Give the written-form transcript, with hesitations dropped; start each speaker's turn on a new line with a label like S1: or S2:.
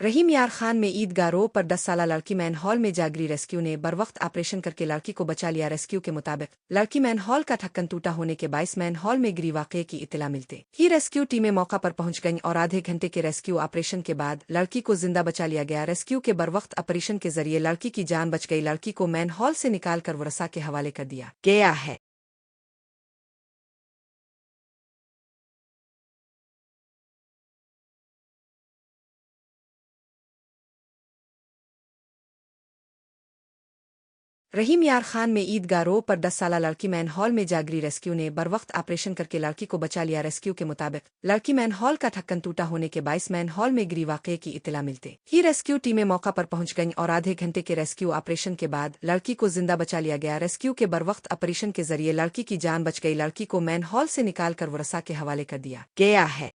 S1: रहीम यार खान में ईदगाह रोड पर 10 साला लड़की मैन हॉल में जागरी रेस्क्यू ने बरवक्त ऑपरेशन करके लड़की को बचा लिया। रेस्क्यू के मुताबिक लड़की मैन हॉल का ढक्कन टूटा होने के बायस मैन हॉल में गिरी। वाकये की इत्तला मिलते ही रेस्क्यू टीमें मौका पर पहुंच गईं और आधे घंटे के रेस्क्यू ऑपरेशन के बाद लड़की को जिंदा बचा लिया गया। रेस्क्यू के बरवक्त ऑपरेशन के जरिए लड़की की जान बच गई। लड़की को मैन हॉल से निकालकर वरसा के हवाले कर दिया गया है। रहीम यार खान में ईदगाह रोड पर 10 साला लड़की मैन हॉल में जागरी रेस्क्यू ने बरवक्त ऑपरेशन करके लड़की को बचा लिया। रेस्क्यू के मुताबिक लड़की मैन हॉल का ढक्कन टूटा होने के बायस मैन हॉल में गिरी। वाकये की इत्तला मिलते ही रेस्क्यू टीमें मौका पर पहुंच गईं और आधे घंटे के रेस्क्यू ऑपरेशन के बाद लड़की को जिंदा बचा लिया गया। रेस्क्यू के बरवक्त ऑपरेशन के जरिए लड़की की जान बच गई। लड़की को मैन हॉल से निकालकर वरसा के हवाले कर दिया गया है।